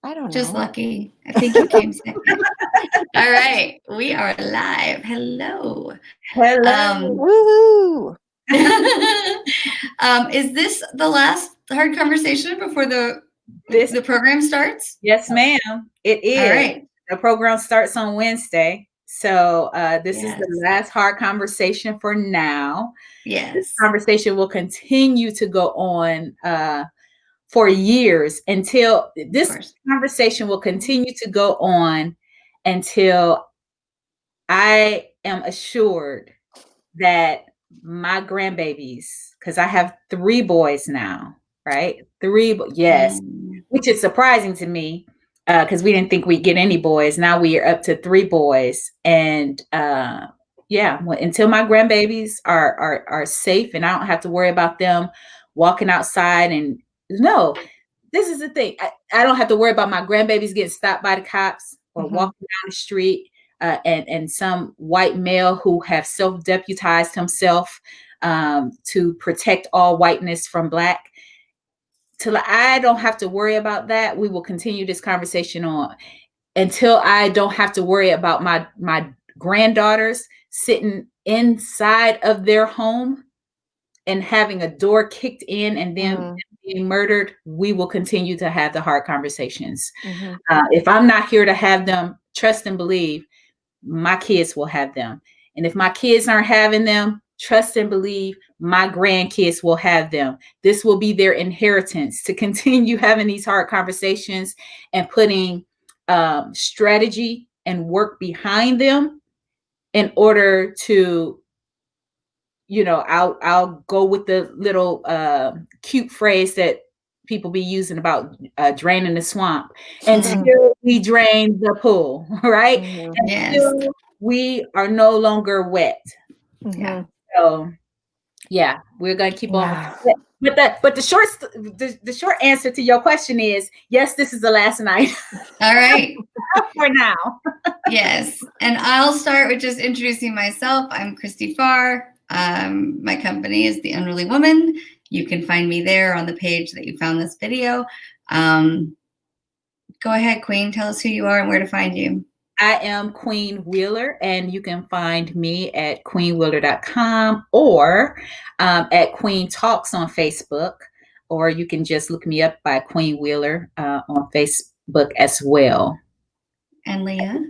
I don't know. Just lucky. I think you came second. All right. We are live. Hello. Woohoo! Is this the last hard conversation before the program starts? Yes, ma'am. It is. All right. The program starts on Wednesday. So this is the last hard conversation for now. Yes. This conversation will continue to go on for years until this conversation will continue to go on until I am assured that my grandbabies, because I have 3 boys now, right? 3, yes, which is surprising to me because we didn't think we'd get any boys. Now we are up to 3 boys, and until my grandbabies are safe and I don't have to worry about them walking outside. And no, this is the thing. I don't have to worry about my grandbabies getting stopped by the cops or walking down the street. And some white male who have self-deputized himself to protect all whiteness from Black. Till I don't have to worry about that, we will continue this conversation on until I don't have to worry about my granddaughters sitting inside of their home and having a door kicked in and then being murdered. We will continue to have the hard conversations. If I'm not here to have them, trust and believe, my kids will have them. And if my kids aren't having them, trust and believe, my grandkids will have them. This will be their inheritance to continue having these hard conversations and putting strategy and work behind them in order to, I'll go with the little cute phrase that people be using about draining the swamp until we drain the pool, right? Until we are no longer wet. Yeah. So we're gonna keep on. But the short answer to your question is yes, this is the last night. All right. For now. Yes. And I'll start with just introducing myself. I'm Christy Farr. My company is The Unruly Woman. You can find me there on the page that you found this video. Go ahead, Queen. Tell us who you are and where to find you. I am Queen Wheeler, and you can find me at queenwheeler.com or at Queen Talks on Facebook, or you can just look me up by Queen Wheeler on Facebook as well. And Leah?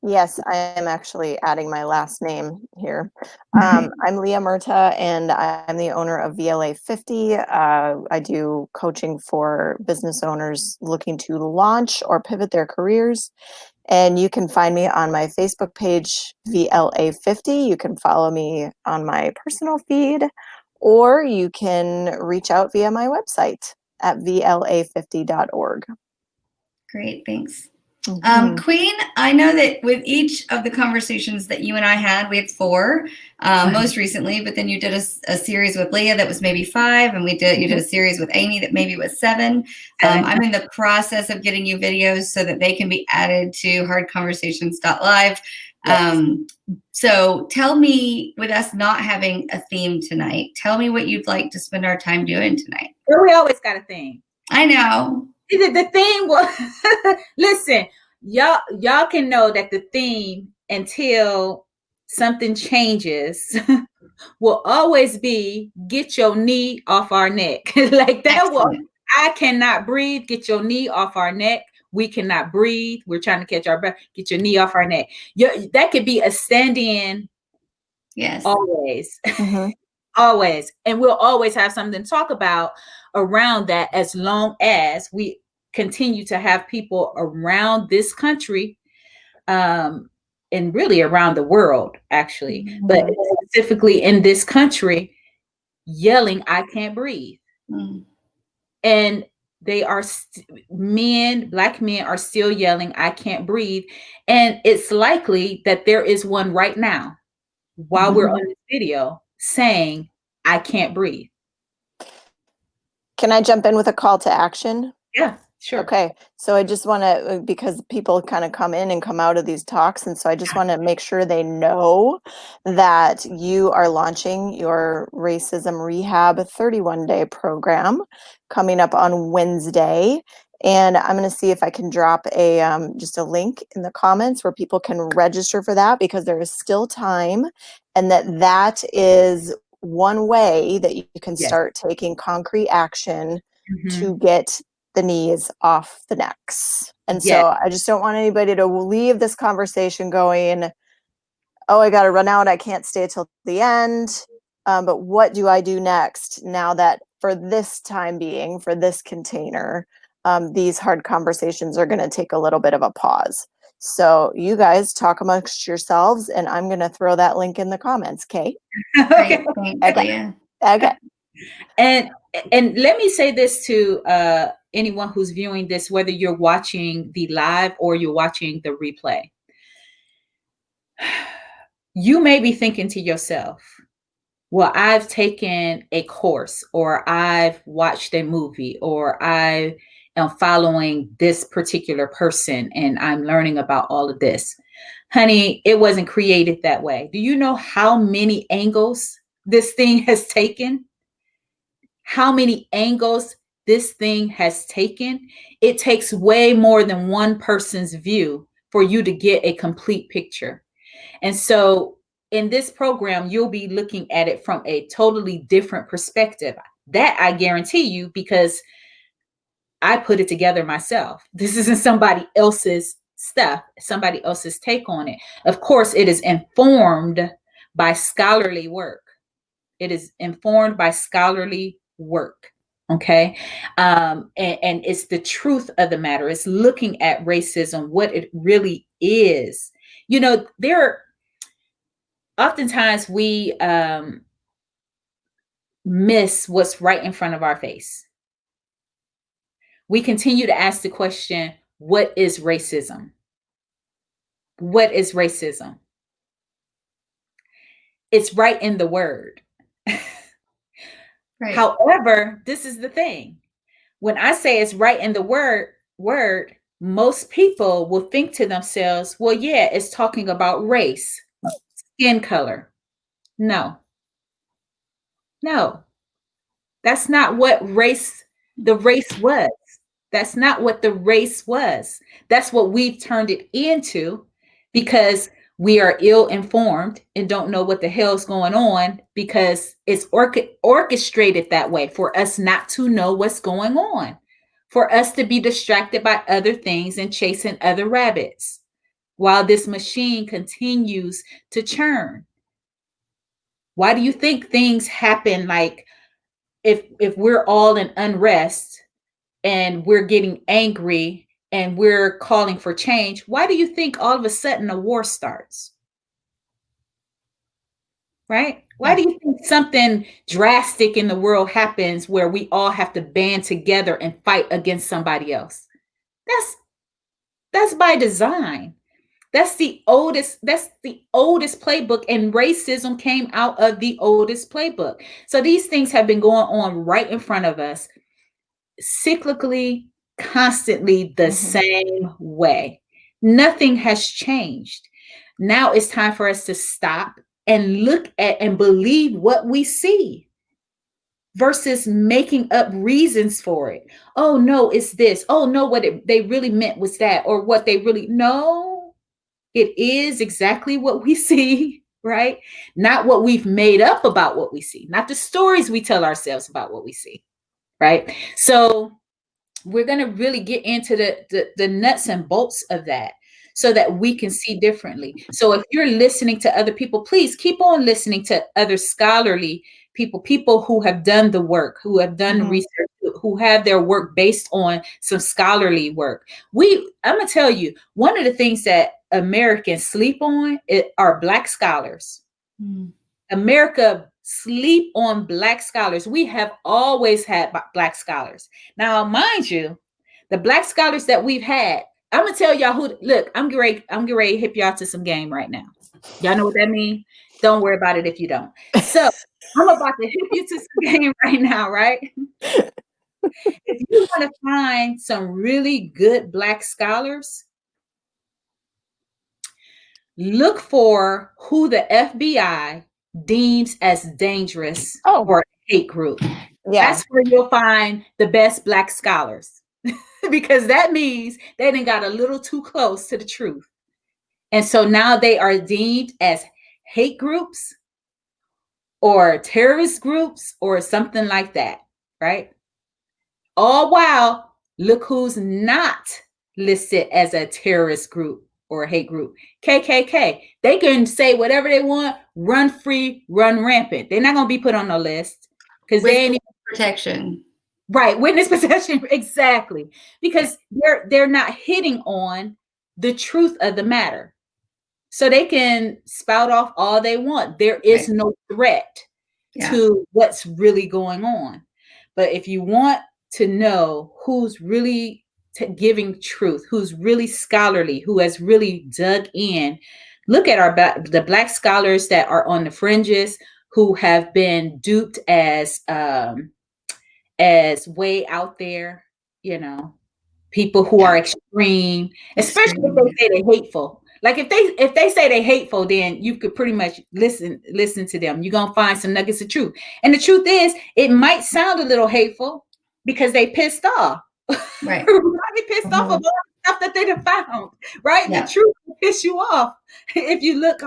Yes, I am actually adding my last name here. I'm Leah Murta, and I'm the owner of VLA 50. I do coaching for business owners looking to launch or pivot their careers. And you can find me on my Facebook page, VLA 50. You can follow me on my personal feed, or you can reach out via my website at vla50.org. Great, thanks. Queen, I know that with each of the conversations that you and I had, we had 4 most recently, but then you did a series with Leah that was maybe 5, and you did a series with Amy that maybe was 7. I'm in the process of getting you videos so that they can be added to hardconversations.live. So tell me, with us not having a theme tonight, tell me what you'd like to spend our time doing tonight. Well, we always got a theme. I know. The theme was, listen, y'all can know that the theme until something changes will always be get your knee off our neck. Like that one. I cannot breathe. Get your knee off our neck. We cannot breathe. We're trying to catch our breath. Get your knee off our neck. That could be a stand-in. Yes. Always. Always. And we'll always have something to talk about around that, as long as we continue to have people around this country and really around the world, actually, but specifically in this country, yelling, I can't breathe. And they are Black men are still yelling, I can't breathe. And it's likely that there is one right now while we're on this video saying, I can't breathe. Can I jump in with a call to action? Yeah, sure. Okay. So I just want to, because people kind of come in and come out of these talks. And so I just want to make sure they know that you are launching your Racism Rehab 31-day program coming up on Wednesday. And I'm going to see if I can drop a just a link in the comments where people can register for that, because there is still time, and that is one way that you can start taking concrete action to get the knees off the necks. And so I just don't want anybody to leave this conversation going, oh, I got to run out, I can't stay till the end. But what do I do next now that for this time being, for this container, these hard conversations are going to take a little bit of a pause. So you guys talk amongst yourselves, and I'm going to throw that link in the comments. Okay. Okay. Thanks, Okay. And let me say this to anyone who's viewing this, whether you're watching the live or you're watching the replay. You may be thinking to yourself, well, I've taken a course, or I've watched a movie, or I am following this particular person and I'm learning about all of this. Honey, it wasn't created that way. Do you know how many angles this thing has taken? How many angles this thing has taken? It takes way more than one person's view for you to get a complete picture. And so in this program, you'll be looking at it from a totally different perspective. That I guarantee you, because I put it together myself. This isn't somebody else's stuff, somebody else's take on it. Of course, it is informed by scholarly work. It is informed by scholarly work. Okay. And it's the truth of the matter. It's looking at racism, what it really is. You know, oftentimes we miss what's right in front of our face. We continue to ask the question, what is racism? What is racism? It's right in the word. Right. However, this is the thing. When I say it's right in the word, most people will think to themselves, well, yeah, it's talking about race, skin color. No, that's not what the race was. That's not what the race was. That's what we've turned it into, because we are ill-informed and don't know what the hell's going on, because it's orchestrated that way for us not to know what's going on, for us to be distracted by other things and chasing other rabbits while this machine continues to churn. Why do you think things happen? Like if we're all in unrest and we're getting angry and we're calling for change, why do you think all of a sudden a war starts? Right? Why do you think something drastic in the world happens where we all have to band together and fight against somebody else? That's by design. That's the oldest playbook, and racism came out of the oldest playbook. So these things have been going on right in front of us, cyclically, constantly, the same way. Nothing has changed. Now it's time for us to stop and look at and believe what we see, versus making up reasons for it. Oh no, it's this. Oh no, what they really meant was that, or what they really, no, it is exactly what we see, right? Not what we've made up about what we see, not the stories we tell ourselves about what we see, right? So we're going to really get into the nuts and bolts of that, so that we can see differently. So if you're listening to other people, please keep on listening to other scholarly people who have done the work, who have done research, who have their work based on some scholarly work. I'm going to tell you, one of the things that Americans sleep on are Black scholars. America sleep on Black scholars. We have always had Black scholars. Now, mind you, the Black scholars that we've had, I'm gonna tell y'all who. Look, I'm ready to hip y'all to some game right now. Y'all know what that means? Don't worry about it if you don't. So I'm about to hip you to some game right now, right? If you want to find some really good Black scholars, look for who the FBI deems as dangerous or a hate group. Yeah. That's where you'll find the best Black scholars. because that means they done got a little too close to the truth. And so now they are deemed as hate groups or terrorist groups or something like that, right? All while, look who's not listed as a terrorist group or a hate group. KKK. They can say whatever they want, run free, run rampant. They're not going to be put on the list because they ain't protection. Right, witness protection, exactly. Because they're not hitting on the truth of the matter. So they can spout off all they want. There is no threat to what's really going on. But if you want to know who's really giving truth, who's really scholarly, who has really dug in, look at the Black scholars that are on the fringes, who have been duped as way out there, people who are extreme, especially if they say they're hateful. Like if they say they're hateful, then you could pretty much listen to them. You're gonna find some nuggets of truth. And the truth is, it might sound a little hateful because they pissed off. Right. They pissed off about stuff that they done found. Right. Yeah. The truth will piss you off if you look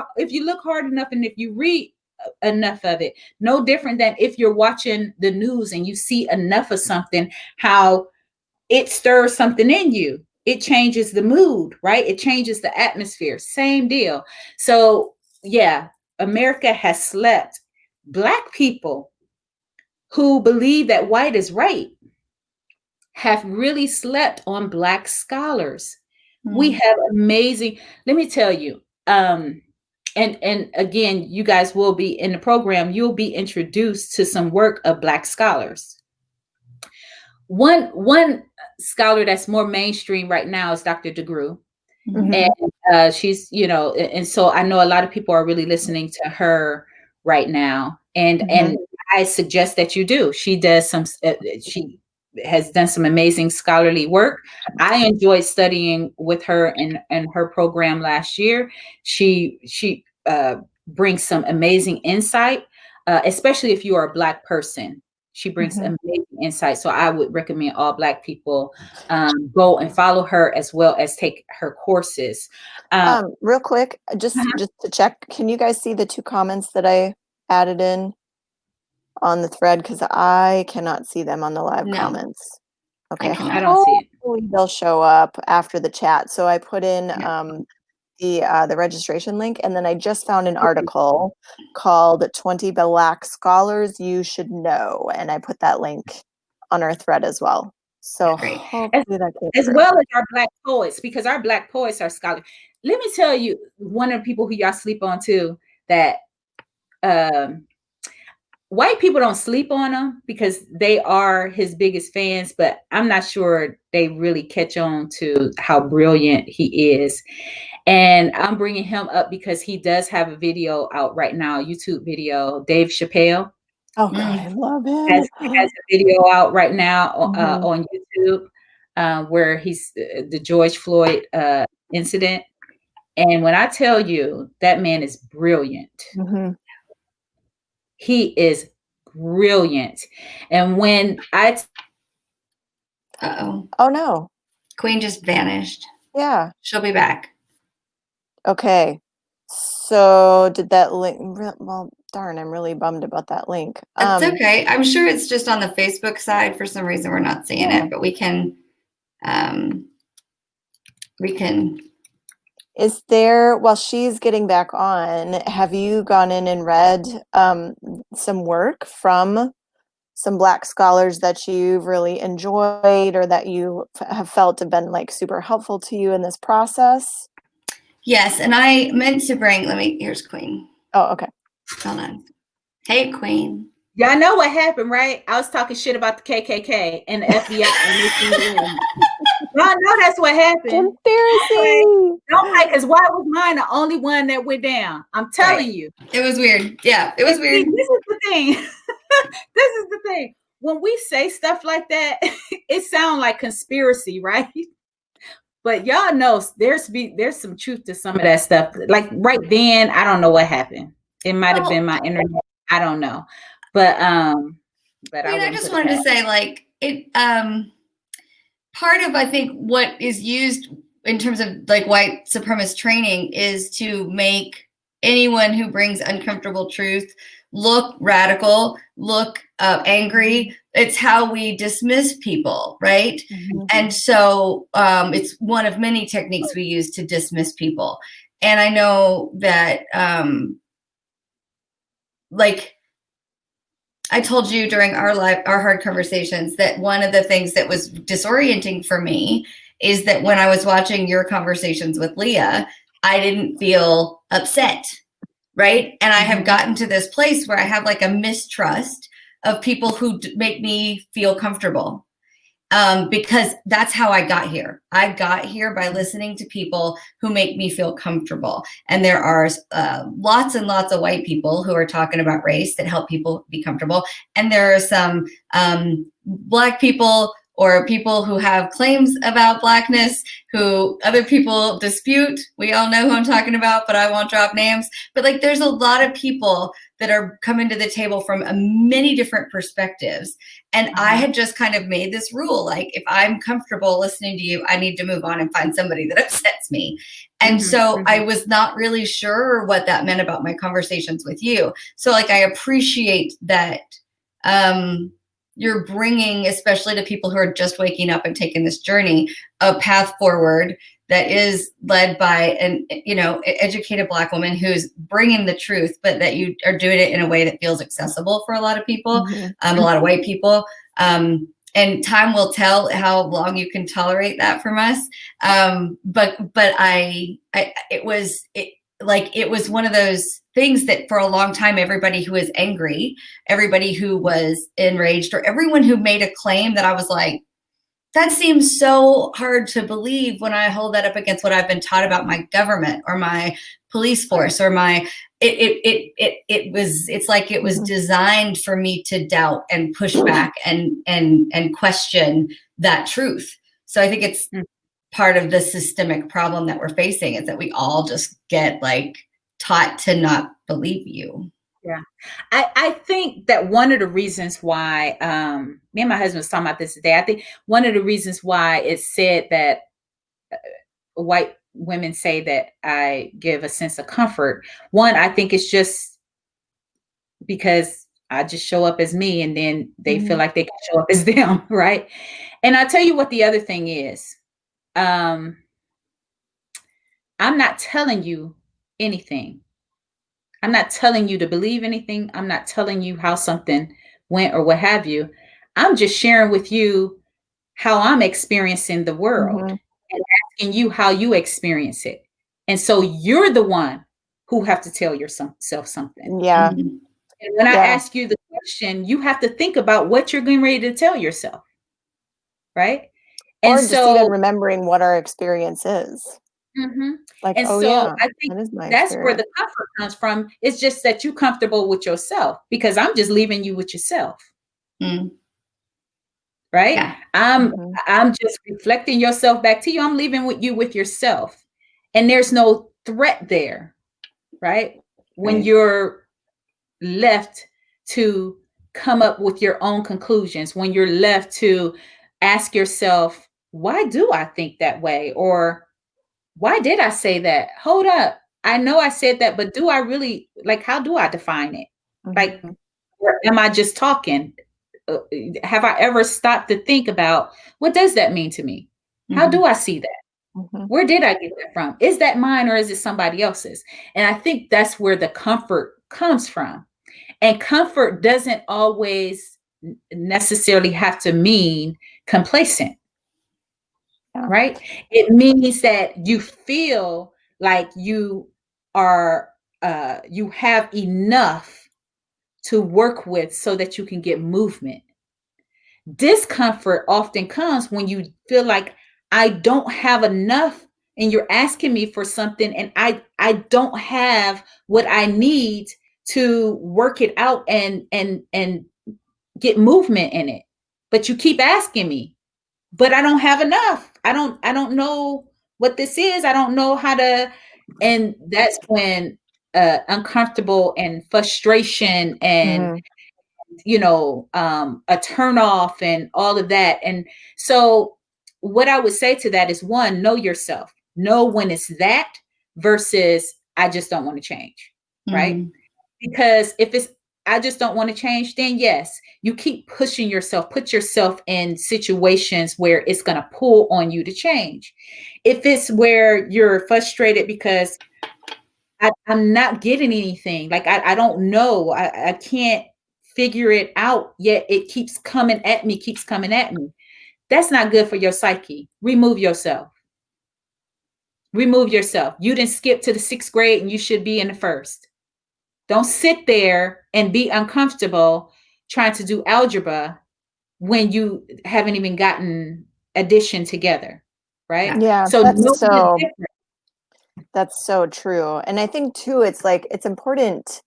hard enough and if you read enough of it. No different than if you're watching the news and you see enough of something, how it stirs something in you. It changes the mood, right? It changes the atmosphere. Same deal. So yeah, America has slept. Black people who believe that white is right have really slept on Black scholars. We have amazing, let me tell you, and again, you guys will be in the program, you'll be introduced to some work of Black scholars. One scholar that's more mainstream right now is Dr. DeGruy. And she's, and so I know a lot of people are really listening to her right now. And I suggest that you do. She does she has done some amazing scholarly work. I enjoyed studying with her in her program last year. She brings some amazing insight, especially if you are a Black person. She brings amazing insight. So I would recommend all Black people go and follow her as well as take her courses. Real quick, just to check, can you guys see the 2 comments that I added in on the thread? Because I cannot see them on the live comments. Okay, I don't see it. Hopefully they'll show up after the chat. So I put in the registration link, and then I just found an article called 20 Black Scholars You Should Know, and I put that link on our thread as well. So hopefully that as well as our Black poets, because our Black poets are scholars. Let me tell you, one of the people who y'all sleep on too, that white people don't sleep on him because they are his biggest fans, but I'm not sure they really catch on to how brilliant he is. And I'm bringing him up because he does have a video out right now, a YouTube video, Dave Chappelle. Oh, God, I love him. Has a video out right now on YouTube where he's the George Floyd incident. And when I tell you that man is brilliant, he is brilliant. And when oh no, Queen just vanished. Yeah, she'll be back. Okay, so did that link? Well, darn, I'm really bummed about that link. It's okay. I'm sure it's just on the Facebook side. For some reason, we're not seeing it, but we can. Is there, while she's getting back on, have you gone in and read some work from some Black scholars that you've really enjoyed or that you have felt have been like super helpful to you in this process? Yes, and I meant to bring, here's Queen. Oh, okay. Hold on. Hey, Queen. Y'all know what happened, right? I was talking shit about the KKK and the FBI. Y'all know that's what happened. Conspiracy. Don't like, because why was mine the only one that went down? I'm telling you. It was weird. Yeah, it was weird. This is the thing. This is the thing. When we say stuff like that, it sounds like conspiracy, right? But y'all know there's some truth to some of that stuff. Like right then, I don't know what happened. It might have been my internet. I don't know. But I just wanted to say, like, it part of, I think, what is used in terms of like white supremacist training is to make anyone who brings uncomfortable truth look radical, look angry. It's how we dismiss people, right? Mm-hmm. And so it's one of many techniques we use to dismiss people. And I know that, like I told you during our hard conversations, that one of the things that was disorienting for me is that when I was watching your conversations with Leah, I didn't feel upset. Right. And I have gotten to this place where I have like a mistrust of people who make me feel comfortable, because that's how I got here. I got here by listening to people who make me feel comfortable. And there are lots and lots of white people who are talking about race that help people be comfortable. And there are some Black people or people who have claims about Blackness who other people dispute. We all know who I'm talking about, but I won't drop names. But like, there's a lot of people that are coming to the table from many different perspectives. And I had just kind of made this rule, like, if I'm comfortable listening to you, I need to move on and find somebody that upsets me. And so I was not really sure what that meant about my conversations with you. So like, I appreciate that you're bringing, especially to people who are just waking up and taking this journey, a path forward that is led by an, educated Black woman who's bringing the truth, but that you are doing it in a way that feels accessible for a lot of people, a lot of white people. And time will tell how long you can tolerate that from us. But it was one of those things that for a long time, everybody who was angry, everybody who was enraged, or everyone who made a claim that I was like, that seems so hard to believe when I hold that up against what I've been taught about my government or my police force or it was designed for me to doubt and push back and question that truth. So I think it's part of the systemic problem that we're facing, is that we all just get like taught to not believe you. Yeah. I think that one of the reasons why, me and my husband was talking about this today, I think one of the reasons why it's said that white women say that I give a sense of comfort, one, I think it's just because I just show up as me, and then they feel like they can show up as them, right? And I'll tell you what the other thing is. I'm not telling you anything. I'm not telling you to believe anything. I'm not telling you how something went or what have you. I'm just sharing with you how I'm experiencing the world and asking you how you experience it. And so you're the one who have to tell yourself something. Yeah. And when I ask you the question, you have to think about what you're getting ready to tell yourself. Right. And or just even remembering what our experience is. Like, and I think that's where the comfort comes from. It's just that you're comfortable with yourself, because I'm just leaving you with yourself. Right? Yeah. I'm just reflecting yourself back to you. I'm leaving you with yourself. And there's no threat there. Right? When you're left to come up with your own conclusions, when you're left to ask yourself, why do I think that way? Or why did I say that? Hold up. I know I said that, but do I really, like, how do I define it? Like, or am I just talking? Have I ever stopped to think about, what does that mean to me? How do I see that? Where did I get that from? Is that mine or is it somebody else's? And I think that's where the comfort comes from. And comfort doesn't always necessarily have to mean complacent. Right? It means that you feel like you are, you have enough to work with so that you can get movement. Discomfort often comes when you feel like I don't have enough, and you're asking me for something, and I don't have what I need to work it out and get movement in it. But you keep asking me, but I don't have enough. I don't know what this is. I don't know how to, and that's when uncomfortable and frustration and a turn off and all of that. And so what I would say to that is, one, know yourself. Know when it's that versus I just don't want to change, right? Because if it's I just don't want to change, then yes, you keep pushing yourself, put yourself in situations where it's going to pull on you to change. If it's where you're frustrated because I'm not getting anything, like I don't know, I can't figure it out, yet it keeps coming at me, that's not good for your psyche. Remove yourself. Remove yourself. You didn't skip to the 6th grade and you should be in the 1st. Don't sit there and be uncomfortable trying to do algebra when you haven't even gotten addition together, right? Yeah, So that's so true. And I think too, it's like, it's important.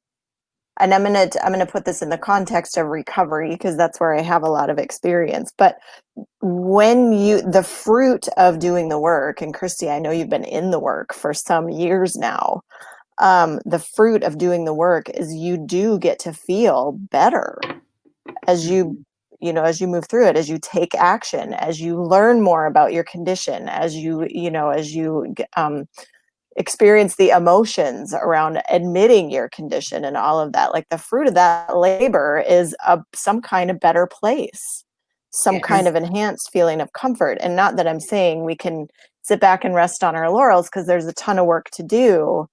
And I'm gonna put this in the context of recovery because that's where I have a lot of experience. But when the fruit of doing the work, and Christy, I know you've been in the work for some years now. The fruit of doing the work is you do get to feel better as as you move through it, as you take action, as you learn more about your condition, as you experience the emotions around admitting your condition and all of that. Like the fruit of that labor is some kind of better place, some kind of enhanced feeling of comfort. And not that I'm saying we can sit back and rest on our laurels, because there's a ton of work to do.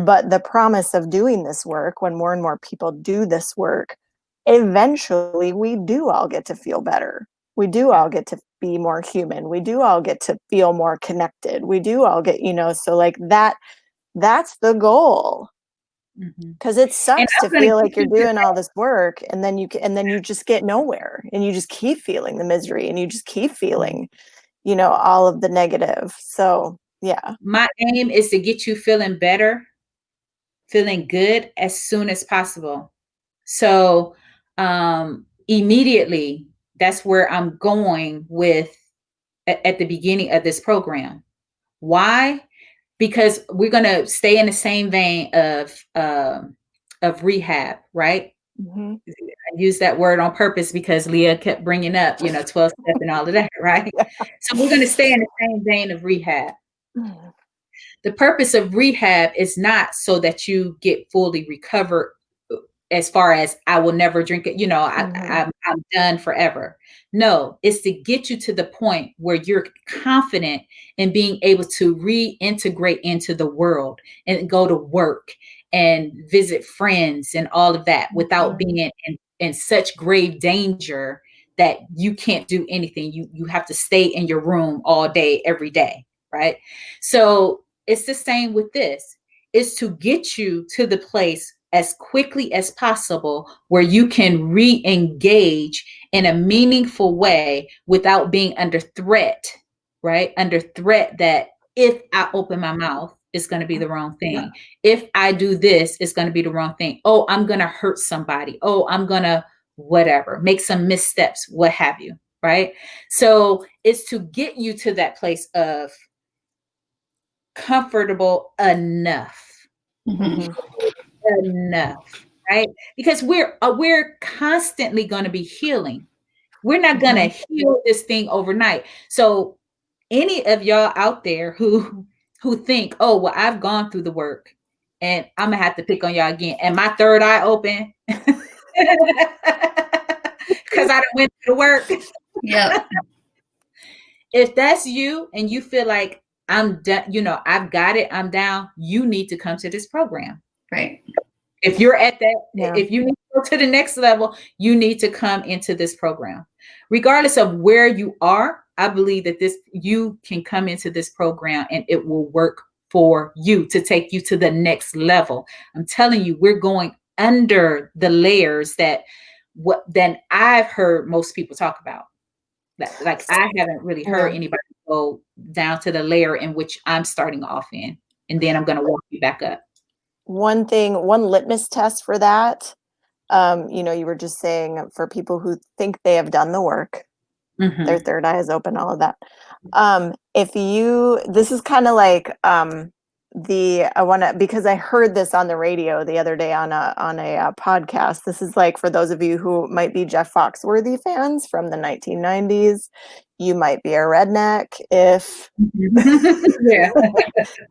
But the promise of doing this work, when more and more people do this work, eventually we do all get to feel better. We do all get to be more human. We do all get to feel more connected. We do all get, so like that's the goal. Because it sucks to feel like you're doing all this work and then you just get nowhere, and you just keep feeling the misery, and you just keep feeling, all of the negative. So yeah. My aim is to get you feeling better, feeling good as soon as possible. So immediately, that's where I'm going with at the beginning of this program. Why? Because we're going to stay in the same vein of rehab, right? I use that word on purpose because Leah kept bringing up, 12-step and all of that, right? So we're going to stay in the same vein of rehab. The purpose of rehab is not so that you get fully recovered, as far as I will never drink it, I'm done forever. No, it's to get you to the point where you're confident in being able to reintegrate into the world and go to work and visit friends and all of that without being in such grave danger that you can't do anything. You have to stay in your room all day, every day, right? So it's the same with this. It's to get you to the place as quickly as possible where you can re-engage in a meaningful way without being under threat, right? Under threat that if I open my mouth, it's going to be the wrong thing. Yeah. If I do this, it's going to be the wrong thing. Oh, I'm going to hurt somebody. Oh, I'm going to whatever, make some missteps, what have you, right? So it's to get you to that place of comfortable enough. Enough, right? Because we're constantly going to be healing. We're not going to heal this thing overnight. So any of y'all out there who think, oh, well, I've gone through the work and I'm gonna have to pick on y'all again, and my third eye open because I done went through the work. Yeah. If that's you and you feel like I'm done, I've got it, I'm down, you need to come to this program. Right. If you're at that, if you need to go to the next level, you need to come into this program. Regardless of where you are, I believe that you can come into this program and it will work for you to take you to the next level. I'm telling you, we're going under the layers that I've heard most people talk about. Like I haven't really heard anybody go down to the layer in which I'm starting off in, and then I'm going to walk you back up. One litmus test for that, you were just saying, for people who think they have done the work, their third eye is open, all of that. This is kind of like because I heard this on the radio the other day on a podcast. This is like for those of you who might be Jeff Foxworthy fans from the 1990s. you might be a redneck. If Yeah.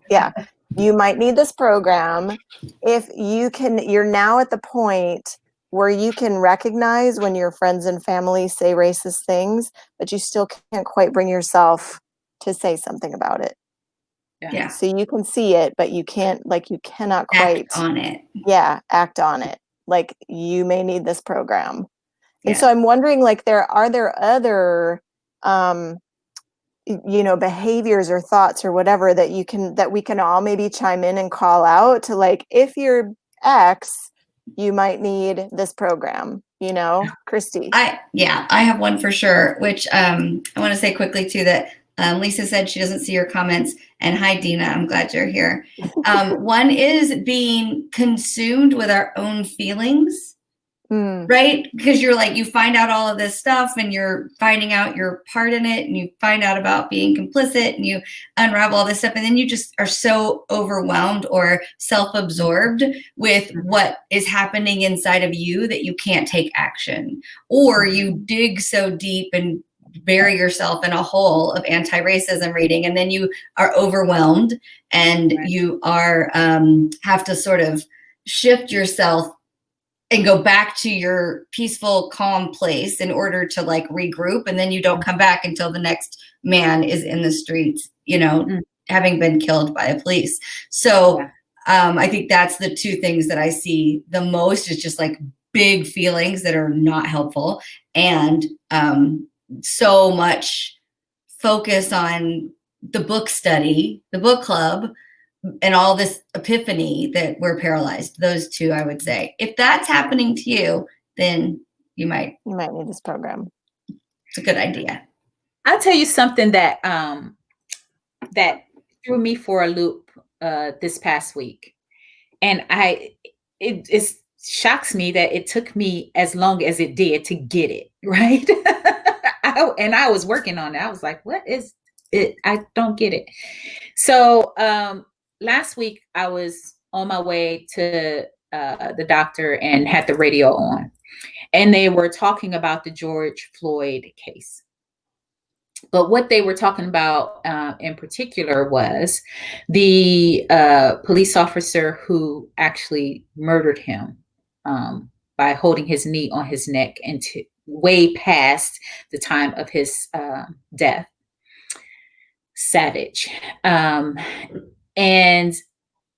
yeah, you might need this program. If you're now at the point where you can recognize when your friends and family say racist things, but you still can't quite bring yourself to say something about it. Yeah. So you can see it, but you cannot quite act on it. Yeah, act on it. Like, you may need this program. And Yeah. so I'm wondering, like, are there other behaviors or thoughts or whatever that we can all maybe chime in and call out to, like, if you're X, you might need this program, Christy. I have one for sure, which I want to say quickly too that Lisa said she doesn't see your comments. And hi, Dina, I'm glad you're here. One is being consumed with our own feelings, right? Because you find out all of this stuff and you're finding out your part in it, and you find out about being complicit, and you unravel all this stuff. And then you just are so overwhelmed or self-absorbed with what is happening inside of you that you can't take action, or you dig so deep and bury yourself in a hole of anti-racism reading, and then you are overwhelmed, and you are have to sort of shift yourself and go back to your peaceful, calm place in order to regroup. And then you don't come back until the next man is in the streets, having been killed by the police. So I think that's the two things that I see the most, is just big feelings that are not helpful, and so much focus on the book study, the book club, and all this epiphany that we're paralyzed. Those two, I would say. If that's happening to you, then you might need this program. It's a good idea. I'll tell you something that that threw me for a loop this past week. And it shocks me that it took me as long as it did to get it, right? I was working on it. I was like, what is it? I don't get it. So last week, I was on my way to the doctor and had the radio on. And they were talking about the George Floyd case. But what they were talking about in particular was the police officer who actually murdered him by holding his knee on his neck and way past the time of his death. Savage. And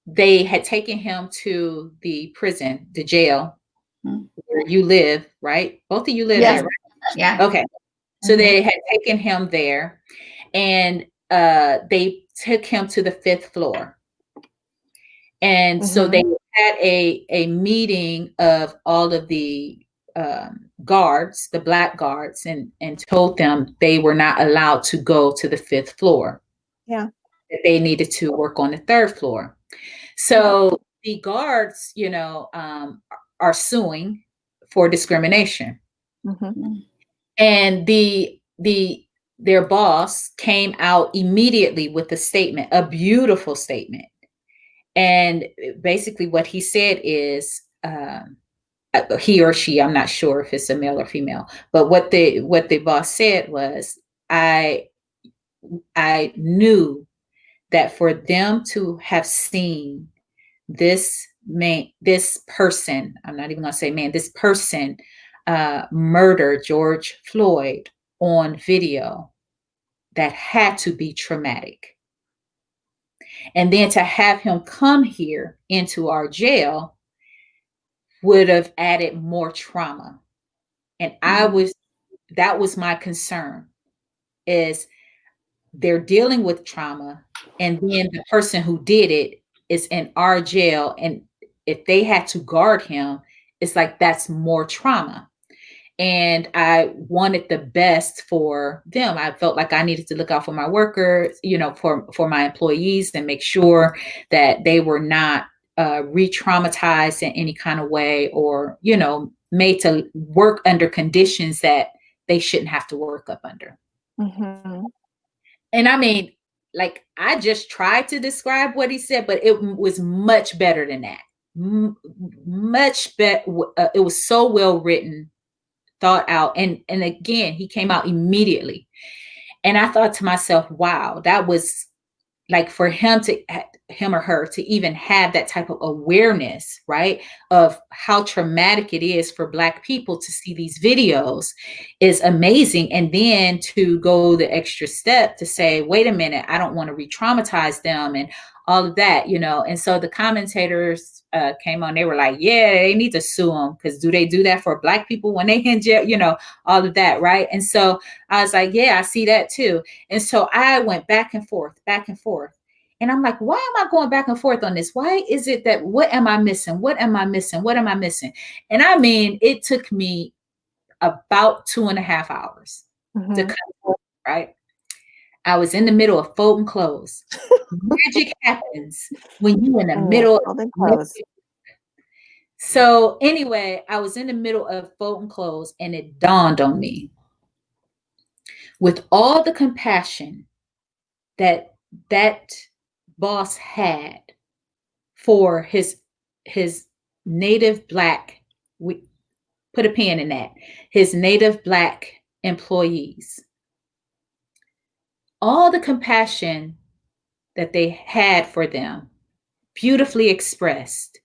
they had taken him to the prison, the jail, where you live, right? Both of you live there, right? Yeah. Okay. So they had taken him there, and they took him to the 5th floor. And so they had a meeting of all of the guards, the Black guards, and told them they were not allowed to go to the 5th floor. Yeah. That they needed to work on the 3rd floor. So the guards, are suing for discrimination. And their boss came out immediately with a statement, a beautiful statement. And basically what he said is, he or she, I'm not sure if it's a male or female, but what the boss said was, I knew that for them to have seen this person, I'm not even going to say man, this person murder George Floyd on video, that had to be traumatic. And then to have him come here into our jail would have added more trauma. And that was my concern, is they're dealing with trauma, and then the person who did it is in our jail. And if they had to guard him, it's like, that's more trauma. And I wanted the best for them. I felt like I needed to look out for my workers, for my employees, and make sure that they were not re-traumatized in any kind of way, or, made to work under conditions that they shouldn't have to work up under. And I mean, I just tried to describe what he said, but it was much better than that. Much better. It was so well written, thought out. And again, he came out immediately. And I thought to myself, wow, that was like for him or her to even have that type of awareness, right, of how traumatic it is for Black people to see these videos is amazing. And then to go the extra step to say, wait a minute, I don't want to re-traumatize them and all of that, you know. And so the commentators came on, they were like, yeah, they need to sue them, because do they do that for Black people when they in jail, you know, all of that, right? And so I was like, yeah, I see that too. And so I went back and forth. And I'm like, why am I going back and forth on this? Why is it that, what am I missing? What am I missing? What am I missing? And I mean, it took me about 2.5 hours to come forth, right? I was in the middle of folding clothes. Magic happens when you're in the middle of clothes. So anyway, I was in the middle of folding clothes, and it dawned on me, with all the compassion that boss had for his native Black, we put a pin in that, his native Black employees, all the compassion that they had for them, beautifully expressed.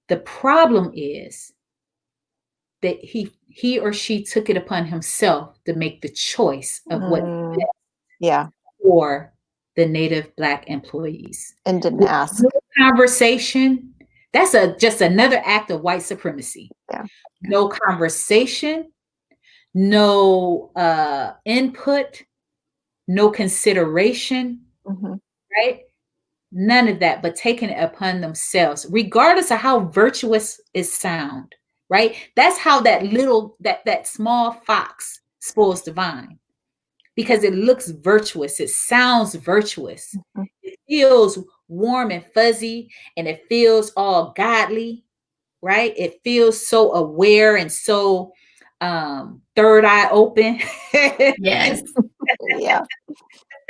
The problem is that he or she took it upon himself to make the choice of what for the native Black employees, and didn't ask. No conversation. That's just another act of white supremacy. Yeah. No conversation, no input, no consideration, right? None of that, but taking it upon themselves, regardless of how virtuous it sound, right? That's how that small fox spoils the vine, because it looks virtuous. It sounds virtuous. It feels warm and fuzzy, and it feels all godly, right? It feels so aware and so third eye open. Yes. Yeah.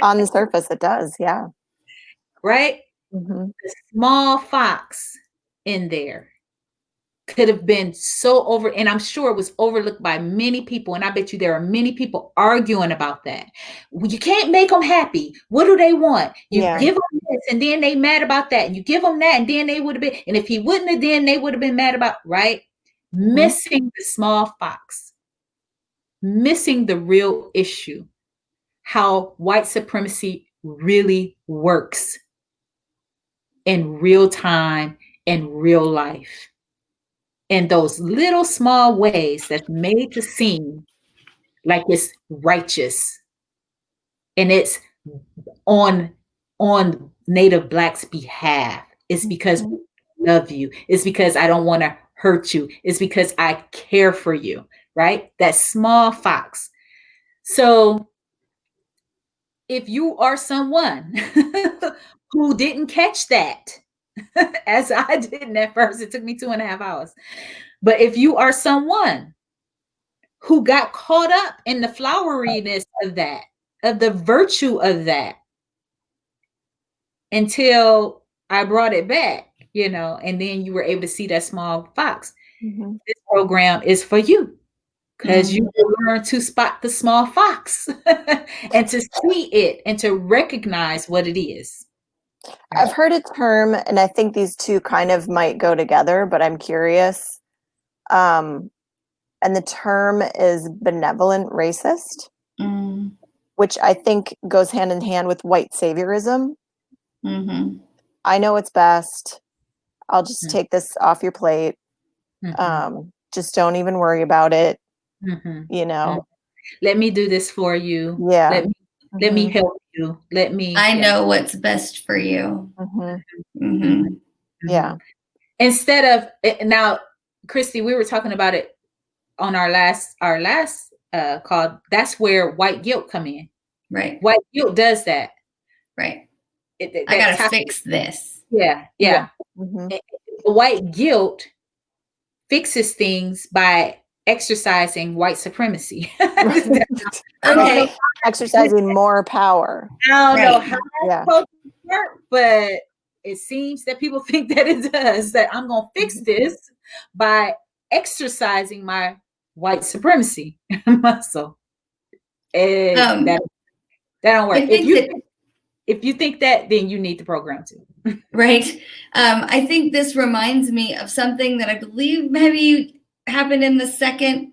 On the surface, it does. Yeah. Right? The small fox in there could have been so and I'm sure it was overlooked by many people. And I bet you there are many people arguing about that. You can't make them happy. What do they want? You give them this, and then they mad about that. And you give them that, and then they would have been. And if he wouldn't have, then they would have been mad about, right? Missing the small fox, missing the real issue, how white supremacy really works in real time and real life. And those little small ways that's made to seem like it's righteous, and it's on Native Blacks' behalf. It's because we love you. It's because I don't want to hurt you. It's because I care for you, right? That small fox. So if you are someone who didn't catch that, as I didn't at first, it took me 2.5 hours. But if you are someone who got caught up in the floweriness of that, of the virtue of that, until I brought it back, you know, and then you were able to see that small fox, this program is for you, because you learn to spot the small fox and to see it and to recognize what it is. I've heard a term, and I think these two kind of might go together, but I'm curious. And the term is benevolent racist, which I think goes hand in hand with white saviorism. I know it's best. I'll just take this off your plate. Just don't even worry about it. You know, let me do this for you. Yeah. Let me help you. I know what's best for you. Yeah. Instead of now, Christy, we were talking about it on our last call. That's where white guilt come in. Right. White guilt does that. Right. I gotta fix this. Yeah. White guilt fixes things by exercising white supremacy. Okay. Exercising more power. I don't know how that's supposed to work, but it seems that people think that it does, that I'm going to fix this by exercising my white supremacy muscle. That don't work. I think If you think that, then you need the program too. Right. I think this reminds me of something that I believe maybe happened in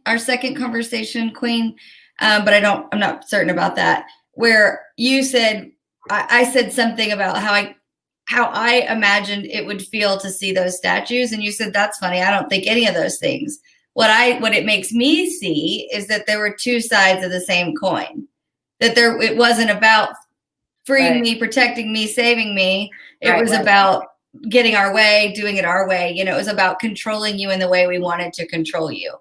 our second conversation, Queen. But I'm not certain about that. Where you said, I said something about how I imagined it would feel to see those statues. And you said, that's funny. I don't think any of those things. What it makes me see is that there were two sides of the same coin, that it wasn't about freeing me, protecting me, saving me. It was about getting our way, doing it our way. You know, it was about controlling you in the way we wanted to control you.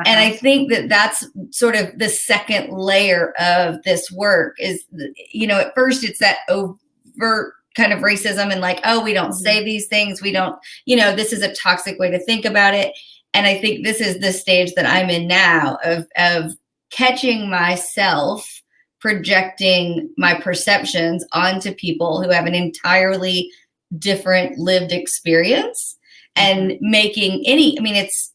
And I think that that's sort of the second layer of this work is, you know, at first it's that overt kind of racism and like, oh, we don't say these things. We don't, you know, this is a toxic way to think about it. And I think this is the stage that I'm in now of catching myself projecting my perceptions onto people who have an entirely different lived experience and making it's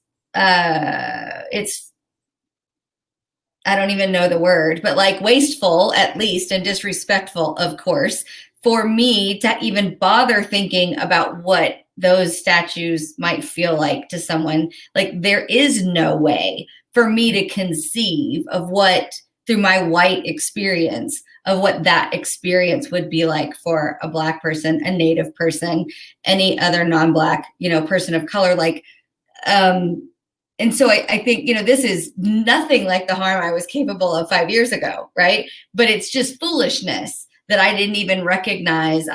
I don't even know the word, but like wasteful at least and disrespectful, of course, for me to even bother thinking about what those statues might feel like to someone. Like there is no way for me to conceive of what, through my white experience, of what that experience would be like for a Black person, a Native person, any other non-Black, you know, person of color. Like, and so I think, you know, this is nothing like the harm I was capable of 5 years ago, right? But it's just foolishness that I didn't even recognize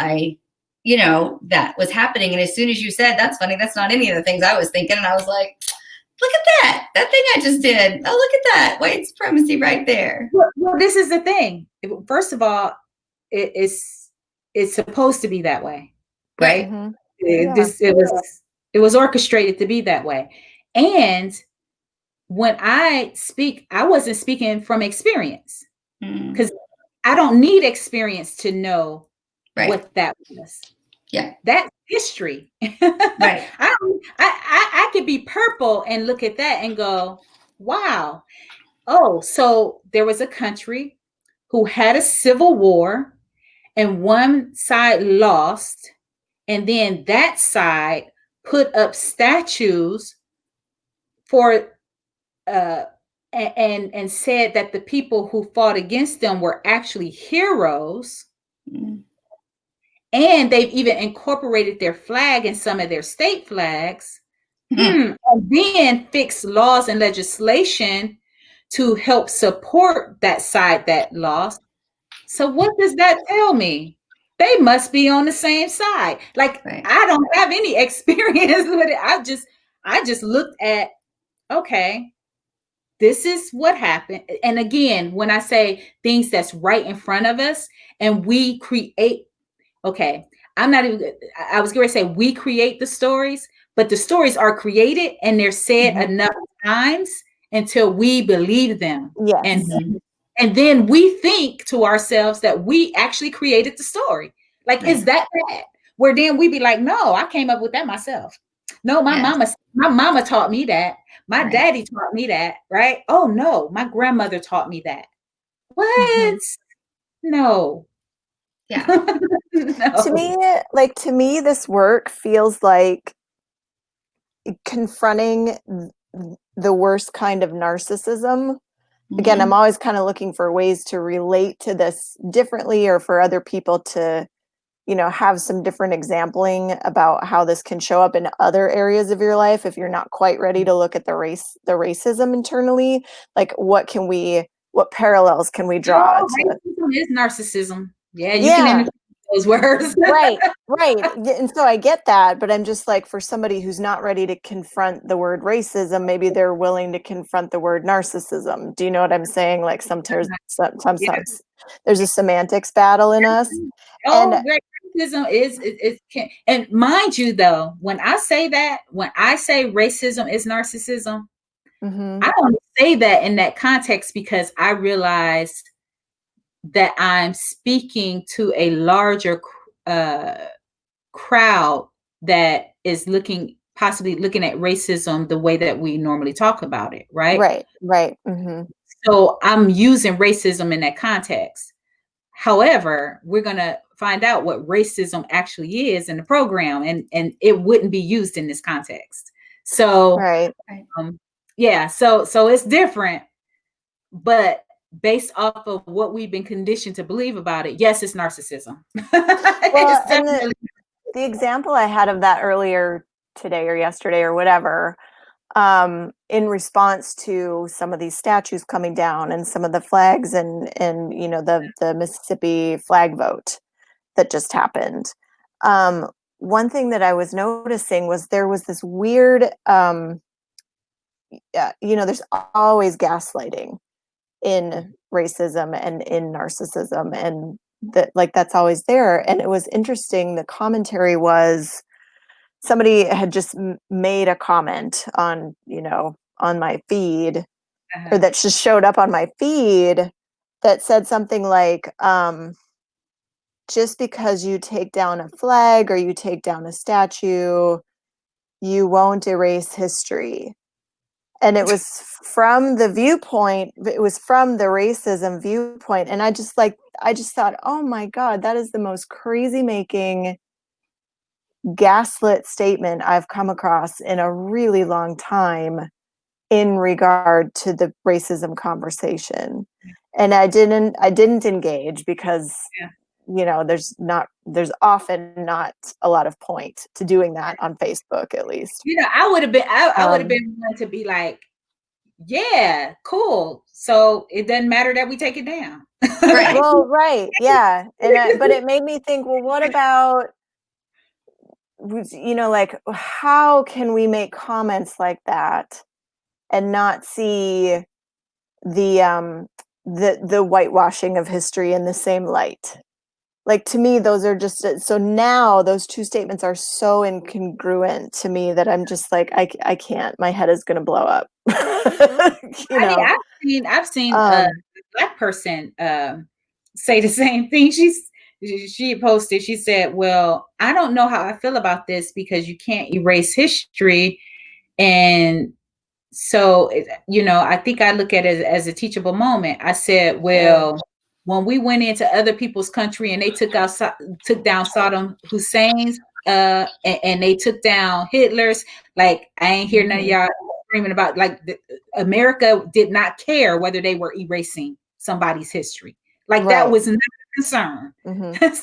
you know, that was happening. And as soon as you said, that's funny, that's not any of the things I was thinking. And I was like, look at that thing I just did. Oh, look at that white supremacy right there. Well, this is the thing. First of all, it's supposed to be that way, right? Mm-hmm. It was orchestrated to be that way. And when I speak, I wasn't speaking from experience because I don't need experience to know what that was. Yeah, that's history. Right. I could be purple and look at that and go, wow. Oh, so there was a country who had a civil war and one side lost, and then that side put up statues for and said that the people who fought against them were actually heroes. And they've even incorporated their flag in some of their state flags. And then fix laws and legislation to help support that side that lost. So what does that tell me? They must be on the same side. Like, I don't have any experience with it. I just looked at, okay, this is what happened. And again, when I say things that's right in front of us and we create, okay, I was going to say we create the stories, but the stories are created and they're said enough times until we believe them. Yes. And then we think to ourselves that we actually created the story. Like, is that bad? Where then we be like, no, I came up with that myself. No, my mama taught me that. My daddy taught me that, right? Oh no, my grandmother taught me that. What? No. Yeah. No. To me, this work feels like confronting the worst kind of narcissism. Again, I'm always kind of looking for ways to relate to this differently, or for other people to, you know, have some different exampling about how this can show up in other areas of your life. If you're not quite ready to look at the racism internally, like what parallels can we draw? Racism is narcissism. Yeah, you can those words. Right. And so I get that, but I'm just like, for somebody who's not ready to confront the word racism, maybe they're willing to confront the word narcissism. Do you know what I'm saying? Like sometimes there's a semantics battle in us. Racism is and mind you though, when I say racism is narcissism, I don't say that in that context because I realized that I'm speaking to a larger crowd that is possibly looking at racism the way that we normally talk about it, right? Right. So I'm using racism in that context. However, we're going to find out what racism actually is in the program, and it wouldn't be used in this context. So, Right. yeah, so it's different, but based off of what we've been conditioned to believe about it, yes, it's narcissism. Well, and the example I had of that earlier today or yesterday or whatever, in response to some of these statues coming down and some of the flags and the Mississippi flag vote that just happened. One thing that I was noticing was there was this weird, there's always gaslighting in racism and in narcissism, and that's always there. And it was interesting. The commentary was somebody had just made a comment on my feed, or that just showed up on my feed, that said something like, just because you take down a flag or you take down a statue, you won't erase history. And it was from the racism viewpoint. And I just thought, oh my God, that is the most crazy making gaslit statement I've come across in a really long time in regard to the racism conversation. And I didn't engage because there's often not a lot of point to doing that on Facebook, at least. I would have been one to be like, yeah, cool. So it doesn't matter that we take it down. Right. Well, right. Yeah. But it made me think, well, what about, how can we make comments like that and not see the whitewashing of history in the same light? Like, to me, those are just, so now those two statements are so incongruent to me that I'm just like, I can't, my head is going to blow up. I've seen a Black person say the same thing. She posted, she said, well, I don't know how I feel about this because you can't erase history. And so, I think I look at it as a teachable moment. I said, well, when we went into other people's country and they took down Saddam Hussein's and they took down Hitler's, like, I ain't hear none of y'all screaming about, like, America did not care whether they were erasing somebody's history. Like, that was not a concern.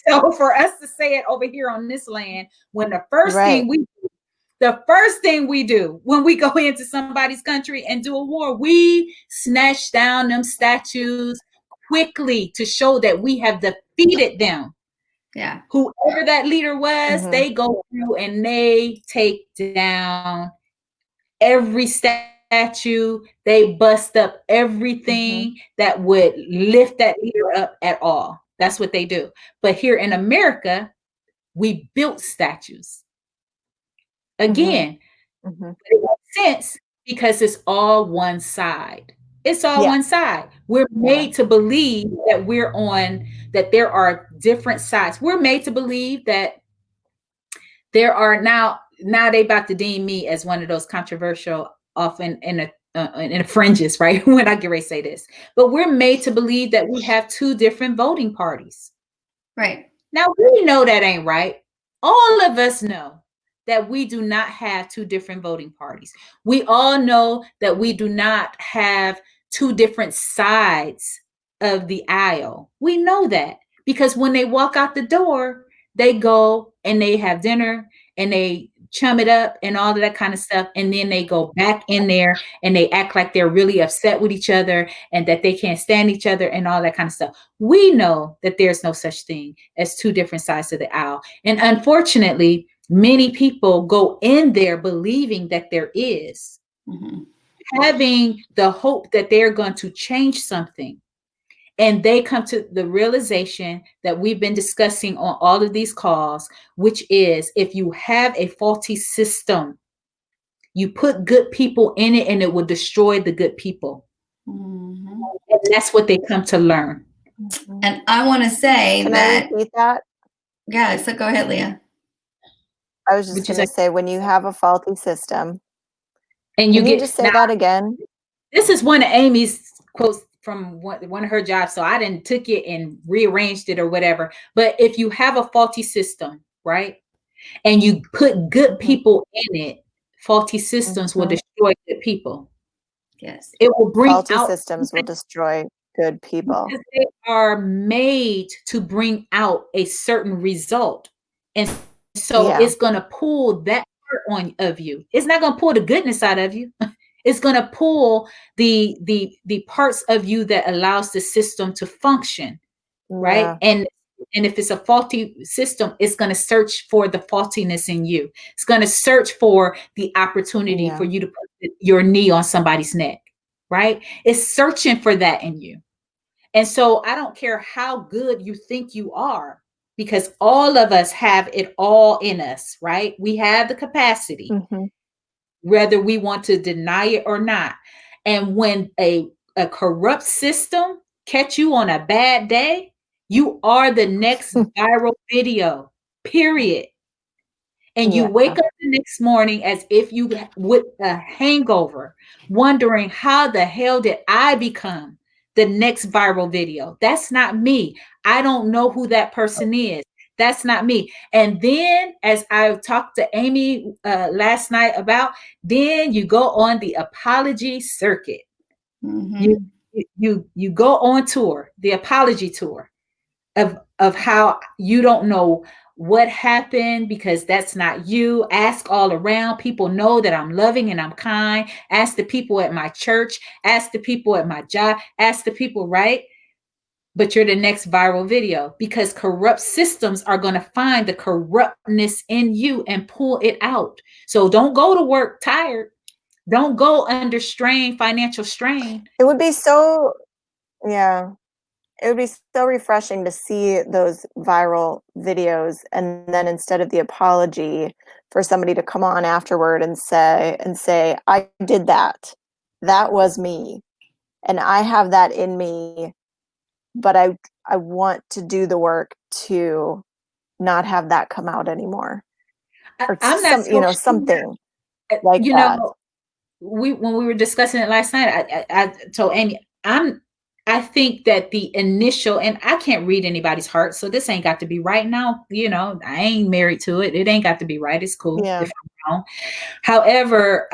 So for us to say it over here on this land, when the first thing we do when we go into somebody's country and do a war, we snatch down them statues quickly to show that we have defeated them. Yeah. Whoever that leader was, they go through and they take down every statue. They bust up everything that would lift that leader up at all. That's what they do. But here in America, we built statues. Again, it makes sense because it's all one side. It's all one side. We're made to believe that that there are different sides. We're made to believe that there are now they about to deem me as one of those controversial, often in the fringes, right? When I get ready to say this, but we're made to believe that we have two different voting parties. Right. Now, we know that ain't right. All of us know that we do not have two different voting parties. We all know that we do not have two different sides of the aisle. We know that because when they walk out the door, they go and they have dinner and they chum it up and all of that kind of stuff. And then they go back in there and they act like they're really upset with each other and that they can't stand each other and all that kind of stuff. We know that there's no such thing as two different sides of the aisle. And unfortunately, many people go in there believing that there is, having the hope that they're going to change something. And they come to the realization that we've been discussing on all of these calls, which is if you have a faulty system, you put good people in it and it will destroy the good people. And that's what they come to learn. And I want to say Can that. I repeat that? Yeah, so go ahead, Leah. I was just going to say, when you have a faulty system, and you just say that again? This is one of Amy's quotes from one of her jobs. So I didn't took it and rearranged it or whatever. But if you have a faulty system, right, and you put good people in it, faulty systems will destroy good people. Yes. It will bring Faulty out systems will destroy good people. because they are made to bring out a certain result. And so Yeah. it's going to pull that part on of you. It's not going to pull the goodness out of you. It's going to pull the parts of you that allows the system to function, right? Yeah. And if it's a faulty system, it's going to search for the faultiness in you. It's going to search for the opportunity for you to put your knee on somebody's neck, right? It's searching for that in you. And so I don't care how good you think you are, because all of us have it all in us, right? We have the capacity, whether we want to deny it or not. And when a corrupt system catch you on a bad day, you are the next viral video, period. And you wake up the next morning as if you with a hangover, wondering how the hell did I become the next viral video? That's not me. I don't know who that person is. That's not me. And then, as I talked to Amy last night about, then you go on the apology circuit. You go on tour, the apology tour of how you don't know what happened because that's not you. Ask all around. People know that I'm loving and I'm kind. Ask the people at my church. Ask the people at my job. Ask the people, right? But you're the next viral video, because corrupt systems are going to find the corruptness in you and pull it out. So don't go to work tired. Don't go under strain, financial strain. It would be so, yeah. It would be so refreshing to see those viral videos, and then instead of the apology, for somebody to come on afterward and say, I did that. That was me. And I have that in me, but I want to do the work to not have that come out anymore. Or I'm not so sure. something like that. When we were discussing it last night, I told Amy, I think that the initial, and I can't read anybody's heart, so this ain't got to be right now. I ain't married to it. It ain't got to be right. It's cool if I'm wrong. However,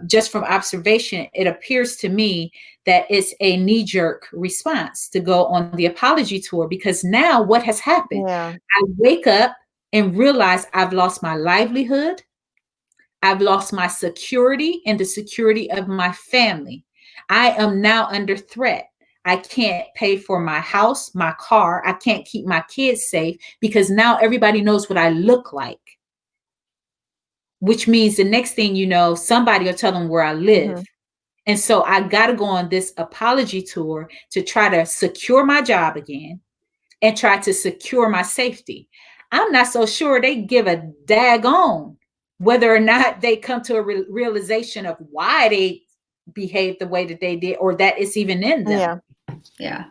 just from observation, it appears to me that it's a knee-jerk response to go on the apology tour, because now what has happened? I wake up and realize I've lost my livelihood. I've lost my security and the security of my family. I am now under threat. I can't pay for my house, my car. I can't keep my kids safe because now everybody knows what I look like. Which means the next thing you know, somebody will tell them where I live. And so I got to go on this apology tour to try to secure my job again and try to secure my safety. I'm not so sure they give a daggone whether or not they come to a realization of why they behaved the way that they did, or that it's even in them. Yeah.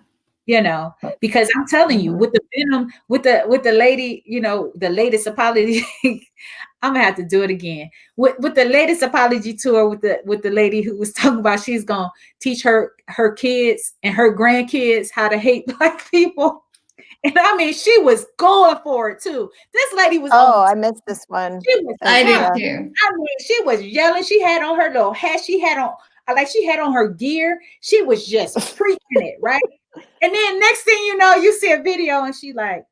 Because I'm telling you, with the venom, with the lady, the latest apology, I'm gonna have to do it again. With the latest apology tour with the lady who was talking about she's gonna teach her kids and her grandkids how to hate Black people. And I mean, she was going for it too. This lady was. Oh, I missed this one. I did too. I mean, she was yelling. She had on her little hat. She had on her gear. She was just preaching it, right? And then next thing you know, you see a video and she like,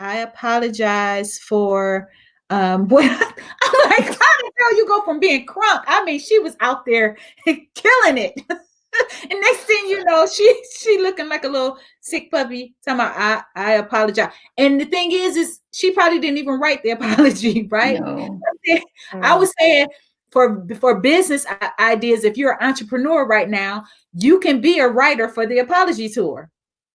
I apologize for what. I'm like, how the hell you go from being crunk? I mean, she was out there killing it. And next thing you know, she looking like a little sick puppy. Talking about I apologize. And the thing is she probably didn't even write the apology, right? No. I was saying for business ideas, if you're an entrepreneur right now, you can be a writer for the apology tour.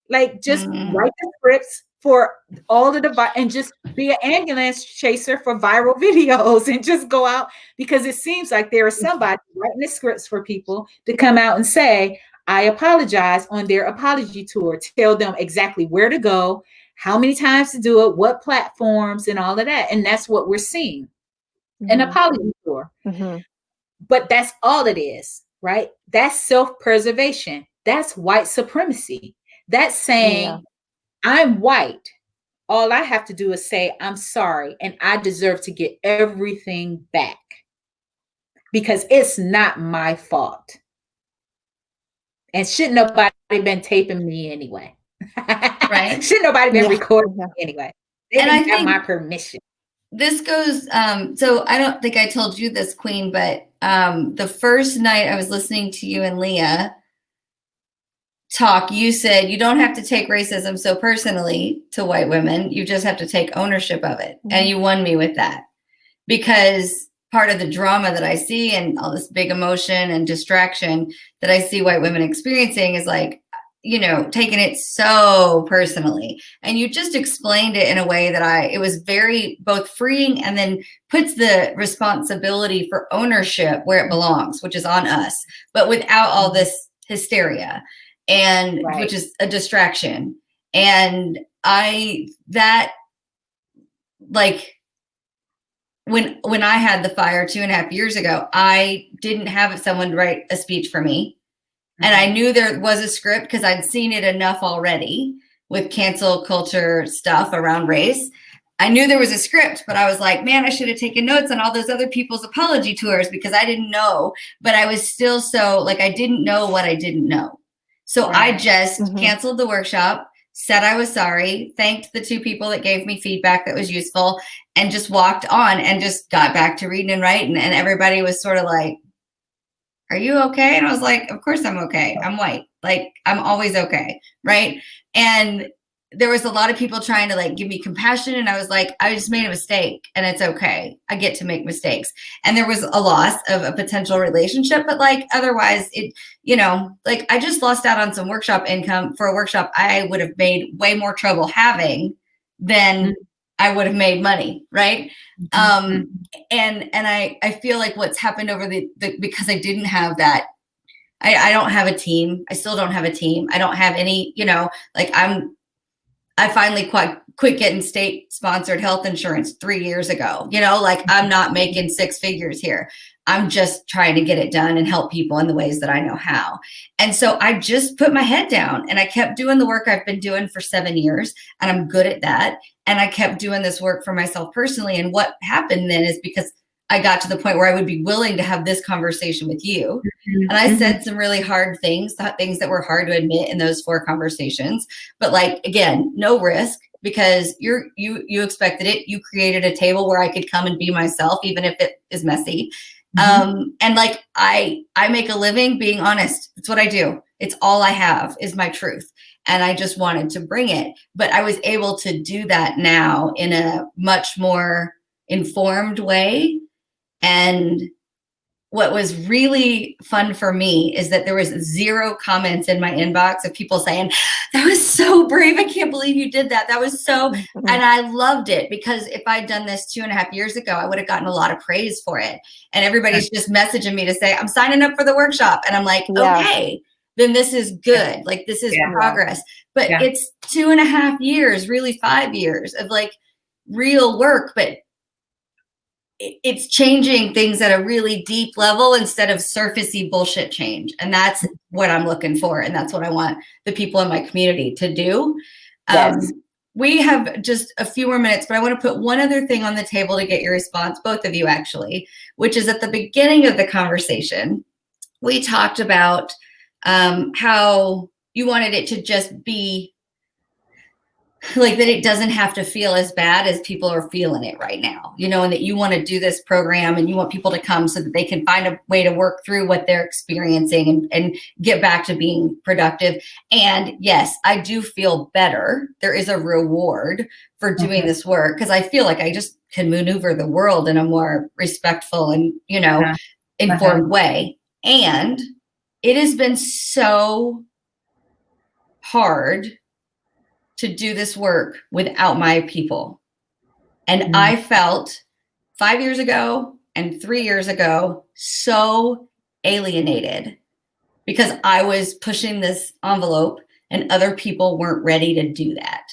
Like just write the scripts for all of and just be an ambulance chaser for viral videos and just go out, because it seems like there is somebody writing the scripts for people to come out and say, I apologize on their apology tour. Tell them exactly where to go, how many times to do it, what platforms and all of that. And that's what we're seeing. An apology tour. But that's all it is, right? That's self-preservation. that's white supremacy. That's saying, Yeah. I'm white. All I have to do is say, I'm sorry, and I deserve to get everything back because it's not my fault. And shouldn't nobody been taping me anyway? Right. Shouldn't nobody been Yeah. recording Yeah. me anyway? They And I didn't have think my permission. this goes, so I don't think I told you this, Queen, but the first night I was listening to you and Leah talk, you said you don't have to take racism so personally to white women. You just have to take ownership of it. And you won me with that, because part of the drama that I see and all this big emotion and distraction that I see white women experiencing is like, you know, taking it so personally. And you just explained it in a way that it was very both freeing and then puts the responsibility for ownership where it belongs, which is on us, but without all this hysteria, and Right. which is a distraction. And when I had the fire 2.5 years ago, I didn't have someone write a speech for me. And I knew there was a script because I'd seen it enough already with cancel culture stuff around race. I knew there was a script, but I was like, man, I should have taken notes on all those other people's apology tours because I didn't know. But I was still so like, I didn't know what I didn't know. So I just canceled the workshop, said I was sorry, thanked the 2 people that gave me feedback that was useful, and just walked on and just got back to reading and writing. And everybody was sort of like, are you okay? And I was like, of course I'm okay. I'm white. Like, I'm always okay. Right. And there was a lot of people trying to like give me compassion. And I was like, I just made a mistake and it's okay. I get to make mistakes. And there was a loss of a potential relationship, but like, otherwise it, you know, like I just lost out on some workshop income for a workshop I would have made way more trouble having than I would have made money. Right. And I feel like what's happened over the because I didn't have that, I don't have a team. I still don't have a team. I don't have any, you know, like I finally quit getting state sponsored health insurance 3 years ago. You know, like I'm not making 6 figures here. I'm just trying to get it done and help people in the ways that I know how. And so I just put my head down and I kept doing the work I've been doing for 7 years, and I'm good at that. And I kept doing this work for myself personally. And what happened then is because I got to the point where I would be willing to have this conversation with you. And I said some really hard things that were hard to admit in those 4 conversations. But like, again, no risk, because you expected it. You created a table where I could come and be myself, even if it is messy. And like, I make a living being honest. It's what I do. It's all I have is my truth. And I just wanted to bring it. But I was able to do that now in a much more informed way. And what was really fun for me is that there was 0 comments in my inbox of people saying, that was so brave. I can't believe you did that. That was so, and I loved it, because if I'd done this 2.5 years ago, I would have gotten a lot of praise for it. And everybody's just messaging me to say, I'm signing up for the workshop. And I'm like, okay, then this is good. Like, this is progress. But it's 2.5 years, really 5 years of like real work, but it's changing things at a really deep level instead of surfacey bullshit change. And that's what I'm looking for. And that's what I want the people in my community to do. Yes. We have just a few more minutes, but I want to put one other thing on the table to get your response, both of you actually, which is at the beginning of the conversation, we talked about how you wanted it to just be like that, it doesn't have to feel as bad as people are feeling it right now, you know, and that you want to do this program and you want people to come so that they can find a way to work through what they're experiencing and get back to being productive. And yes, I do feel better. There is a reward for doing this work, because I feel like I just can maneuver the world in a more respectful and, you know, informed way. And it has been so hard to do this work without my people. And I felt 5 years ago and 3 years ago so alienated, because I was pushing this envelope and other people weren't ready to do that.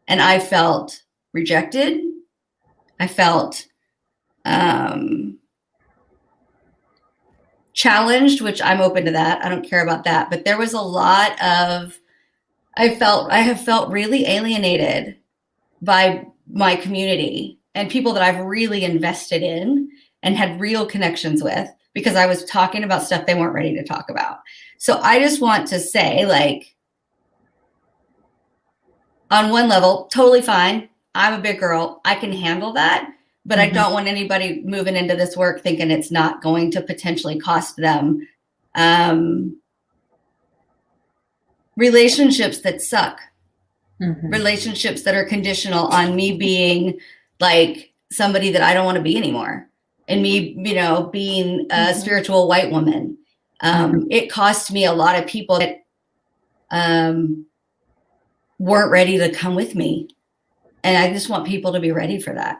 And I felt rejected. I felt challenged, which I'm open to that. I don't care about that. But there was a lot of, I have felt really alienated by my community and people that I've really invested in and had real connections with, because I was talking about stuff they weren't ready to talk about. So I just want to say, like, on one level, totally fine. I'm a big girl. I can handle that. But I don't want anybody moving into this work thinking it's not going to potentially cost them relationships that suck. Relationships that are conditional on me being like somebody that I don't want to be anymore, and me, being a spiritual white woman. It cost me a lot of people that weren't ready to come with me, and I just want people to be ready for that,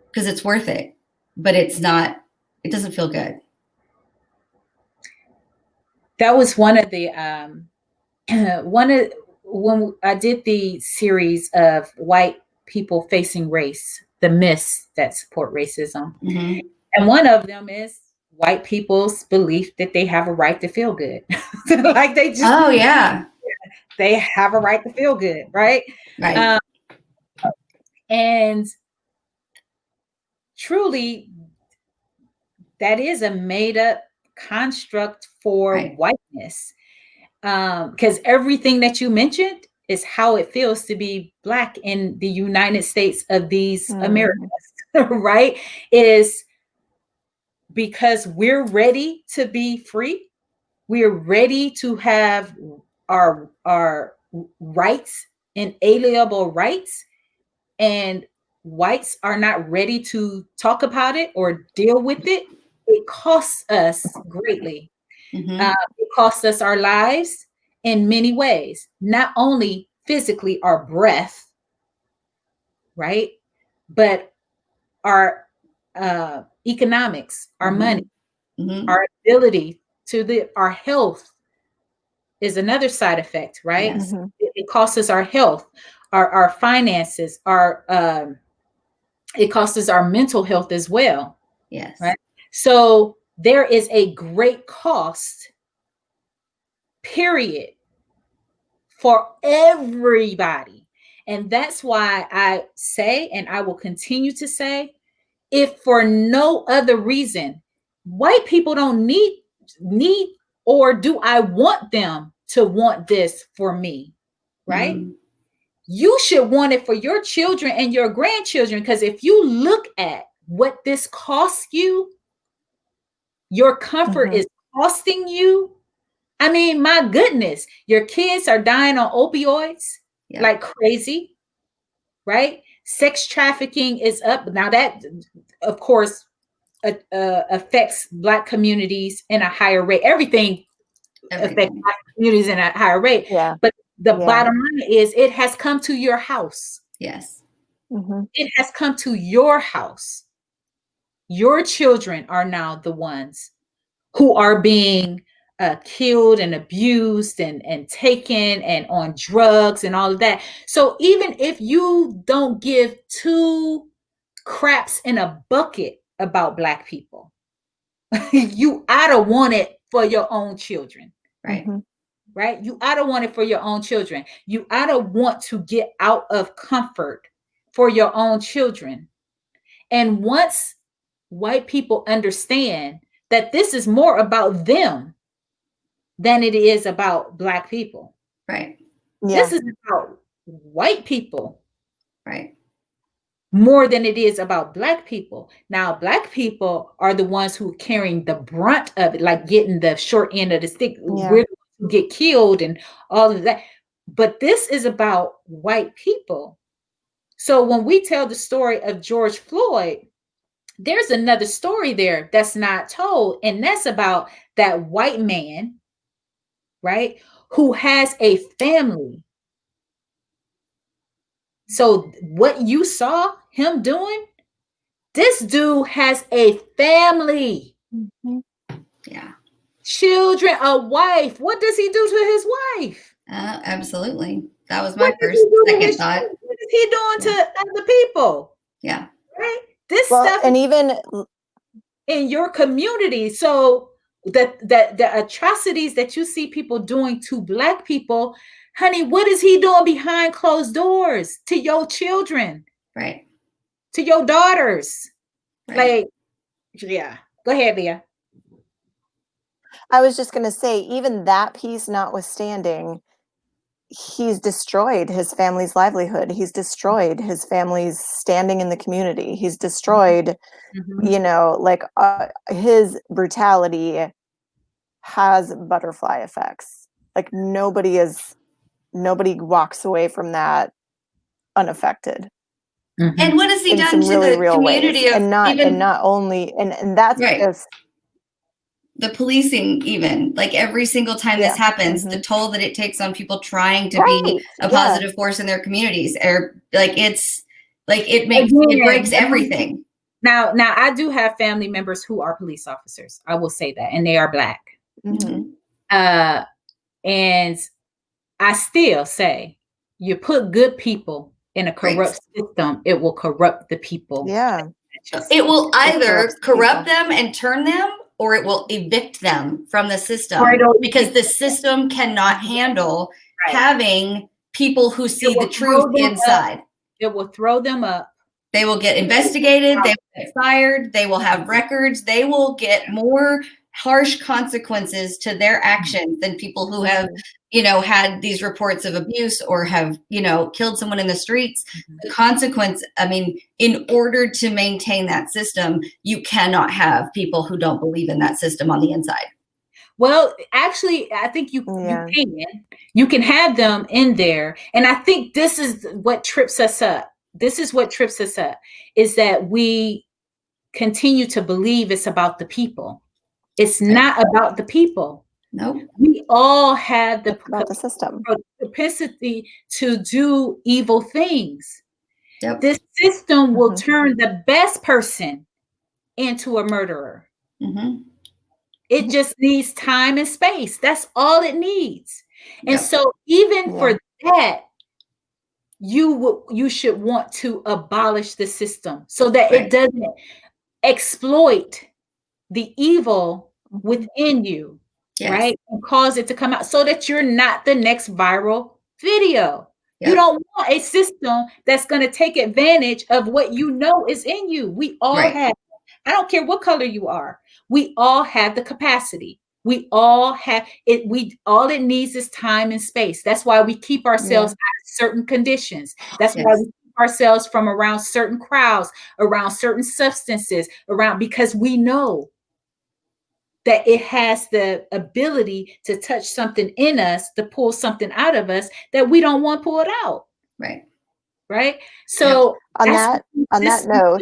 because it's worth it, but it doesn't feel good. That was one of the when I did the series of white people facing race, the myths that support racism. And one of them is white people's belief that they have a right to feel good. Like they just, they have a right to feel good. Right. Right. And truly, that is a made up construct for whiteness. Because everything that you mentioned is how it feels to be Black in the United States of these Americas, right? Is because we're ready to be free. We're ready to have our rights, inalienable rights, and whites are not ready to talk about it or deal with it. It costs us greatly. It costs us our lives in many ways, not only physically our breath, right? But our economics, our money, our ability our health is another side effect, right? Yes. It costs us our health, our finances, it costs us our mental health as well. Yes. Right. So there is a great cost, period, for everybody. And that's why I say, and I will continue to say, if for no other reason, white people don't need, or do I want them to want this for me, right? You should want it for your children and your grandchildren, because if you look at what this costs you, your comfort is costing you. I mean, my goodness, your kids are dying on opioids like crazy, right? Sex trafficking is up. Now that, of course, affects Black communities in a higher rate. Everything affects Black communities in a higher rate. But the bottom line is it has come to your house. Yes. It has come to your house. Your children are now the ones who are being killed and abused and taken and on drugs and all of that. So even if you don't give two craps in a bucket about Black people, you ought to want it for your own children. Right. Right? You ought to want it for your own children. You ought to want to get out of comfort for your own children. And once white people understand that this is more about them than it is about Black people. Right. This is about white people. Right. More than it is about Black people. Now, Black people are the ones who are carrying the brunt of it, like getting the short end of the stick. We're the ones who get killed and all of that. But this is about white people. So when we tell the story of George Floyd, there's another story there that's not told. And that's about that white man, right, who has a family. So what you saw him doing, this dude has a family. Yeah. Children, a wife. What does he do to his wife? Absolutely. That was my first second thought. What is he doing to other people? Yeah. Right? This stuff and even in your community. So the atrocities that you see people doing to Black people, honey, what is he doing behind closed doors to your children? Right. To your daughters. Right. Like, yeah. Go ahead, Leah. I was just going to say, even that piece notwithstanding, he's destroyed his family's livelihood. He's destroyed his family's standing in the community. He's destroyed, you know, like his brutality has butterfly effects. Like nobody walks away from that unaffected. And what has he done to really the real community ways. of And not only and that's just the policing, even like every single time this happens, the toll that it takes on people trying to be a positive force in their communities, or like it breaks everything. Now I do have family members who are police officers. I will say that, and they are Black. And I still say, you put good people in a corrupt system, it will corrupt the people. Yeah. It will either corrupt them and turn them, or it will evict them from the system, because the system cannot handle having people who see the truth inside. It will throw them up. They will get investigated. They will get fired. They will have records. They will get more harsh consequences to their actions than people who have, had these reports of abuse or have, killed someone in the streets. The consequence, I mean, in order to maintain that system, you cannot have people who don't believe in that system on the inside. Well, actually, I think you can have them in there. And I think this is what trips us up. This is what trips us up, is that we continue to believe it's about the people. It's not about the people. No, we all have the system propensity to do evil things. Yep. This system will turn the best person into a murderer. It just needs time and space. That's all it needs. And so even for that, you should want to abolish the system so that it doesn't exploit the evil within you, right? And cause it to come out so that you're not the next viral video. You don't want a system that's going to take advantage of what you know is in you. We all have, I don't care what color you are. We all have the capacity. We all have it. All it needs is time and space. That's why we keep ourselves out of certain conditions. That's why we keep ourselves from around certain crowds, around certain substances, because we know that it has the ability to touch something in us, to pull something out of us that we don't want pulled out. Right. So on that note,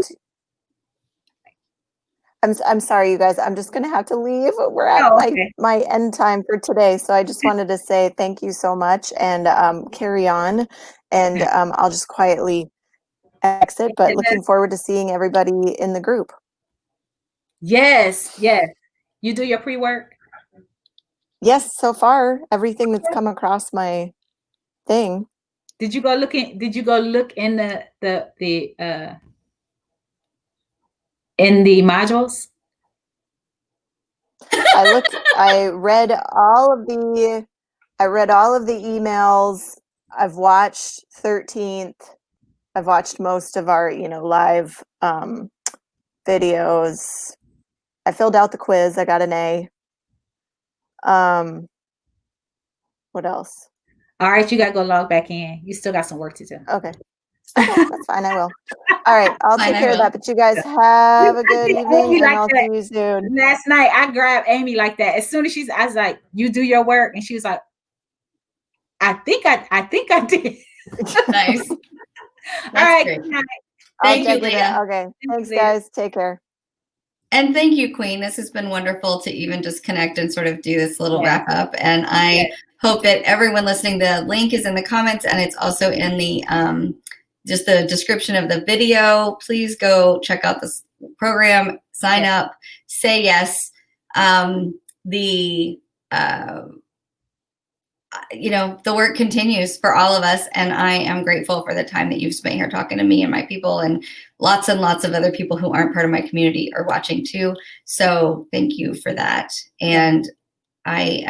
I'm sorry, you guys. I'm just going to have to leave. We're at my end time for today. So I just wanted to say thank you so much and carry on. And I'll just quietly exit, but looking forward to seeing everybody in the group. Yes. You do your pre-work? Yes, so far, everything that's come across my thing. Did you go look in the modules? I read all of the emails. I've watched 13th. I've watched most of our, live videos. I filled out the quiz. I got an A. What else? All right, you got to go log back in. You still got some work to do. Okay, that's fine. I will. All right, I'll take care of that. But you guys have a good evening, and I'll see you soon. Last night, I grabbed Amy like that. As soon as I was like, "You do your work," and she was like, "I think I did." Nice. All right. Good night. Thank you, Leah. Okay. Thanks, guys. Take care. And thank you, Queen. This has been wonderful to even just connect and sort of do this little wrap up. And I hope that everyone listening, the link is in the comments and it's also in the just the description of the video. Please go check out this program, sign up, say yes. The work continues for all of us. And I am grateful for the time that you've spent here talking to me and my people and lots and lots of other people who aren't part of my community are watching too. So thank you for that. And I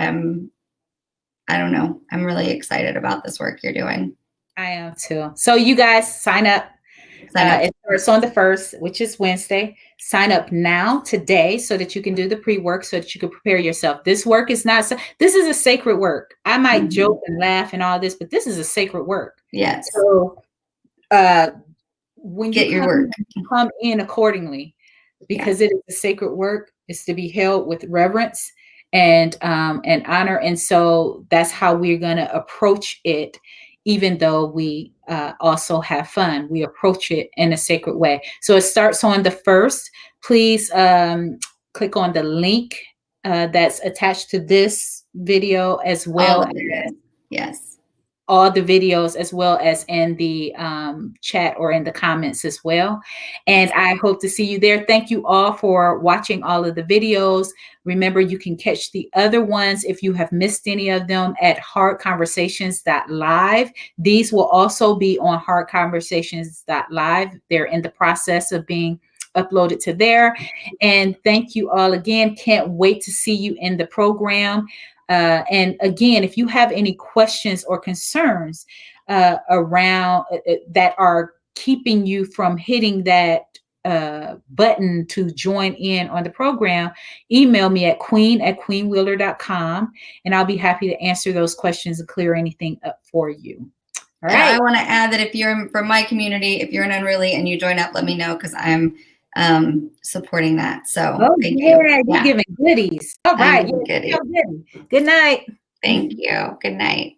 don't know, I'm really excited about this work you're doing. I am too. So you guys sign up. It starts on the 1st, which is Wednesday. Sign up now today so that you can do the pre-work, so that you can prepare yourself. This work is not, this is a sacred work. I might joke and laugh and all this, but this is a sacred work. Yes. So when you come in accordingly, because it is a sacred work, it's to be held with reverence and honor. And so that's how we're going to approach it. Even though we also have fun, we approach it in a sacred way. So it starts on the 1st. Please click on the link that's attached to this video as well. Yes. All the videos, as well as in the chat or in the comments as well. And I hope to see you there. Thank you all for watching all of the videos. Remember, you can catch the other ones if you have missed any of them at hardconversations.live. These will also be on hardconversations.live. They're in the process of being uploaded to there. And thank you all again. Can't wait to see you in the program. And again, if you have any questions or concerns around that are keeping you from hitting that button to join in on the program, email me at queen@queenwheeler.com, and I'll be happy to answer those questions and clear anything up for you. All right. I want to add that if you're from my community, if you're in Unruly and you join up, let me know, because I'm supporting that. So thank you. You're giving goodies. All right. Good. Good night. Thank you. Good night.